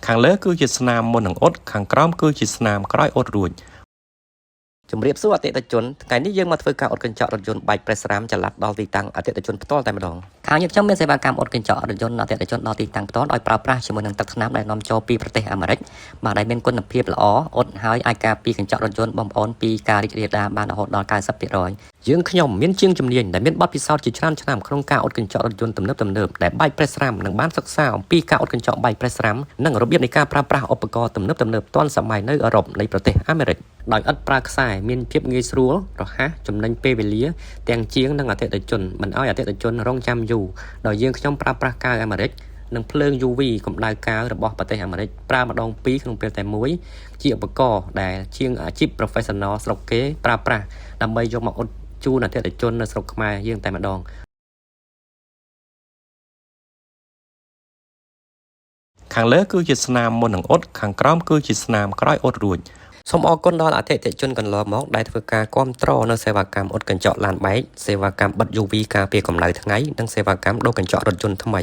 ខាងលើគឺជាស្នាមមុននឹងអ៊ុតខាងក្រោមគឺជាស្នាមក្រោយអ៊ុតរួចជំរាបសួរអតិថិជនថ្ងៃនេះយើងមកធ្វើការអ៊ុតកញ្ចក់រថយន្តបែកប្រេសរ៉ាមចល័តដល់ទីតាំងអតិថិជនផ្ទាល់តែម្ដងខាងខ្ញុំមានសេវាកម្មអ៊ុតកញ្ចក់រថយន្តអតិថិជនដល់ទីតាំងផ្ទាល់ដោយប្រើប្រាស់ជាមួយនឹងទឹកថ្នាំដែលនាំចូលពីប្រទេសអាមេរិកបាទដែលមានគុណភាពល្អអ៊ុតហើយអាចការពារកញ្ចក់រថយន្តបងប្អូនពីការរីករាលដាលបានរហូតដល់ 90% យើងខ្ញុំមានជាងជំនាញដែលមានបទពិសោធន៍ជាច្រើនឆ្នាំក្នុងការអ៊ុតកញ្ចក់រថយន្តទំនើបដែលបែកប្រេសរ៉ាមនិងបានសិក្សាអំពីការអ៊ុតកញ្ចក់បែកប្រេសរ៉ាមនិងរបៀបនៃការប្រើប្រាស់ឧបករណ៍ទំនើបទាន់សម័យនៅអឺរ៉ុបនៃប្រទេសអាមេរិកដោយឥតប្រើខ្សែមានភាពងាយស្រួលរហ័សចំណេញពេលវេលាទាំងជាងនិងអតិថិជនមិនឲ្យអតិថិជនរងចាំយូរដោយយើងខ្ញុំប្រើប្រាស់កាវអាមេរិកនិងភ្លើង UV កម្ដៅកាវរបស់ប្រទេសអាមេរិកប្រើម្ដង2ក្នុងពេលតែមួយជាឧបករណ៍ដែលជាងអាជីព professional ស្រុកគេប្រើប្រាស់ដើម្បីយកមកអ៊ុតជូនអតិថិជននៅស្រុកខ្មែរយើងតែម្ដងខាងលើគឺជាស្នាមមុននឹងអ៊ុតខាងក្រោមគឺជាស្នាមក្រោយអ៊ុតរួចសូមអរគុណដល់អតិថិជនកន្លងមកដែលធ្វើការគាំទ្រនៅសេវាកម្មអ៊ុតកញ្ចក់ឡានបែកសេវាកម្មបិទ UV ការពារកម្ដៅថ្ងៃនិងសេវាកម្មដូរកញ្ចក់រថយន្តថ្មី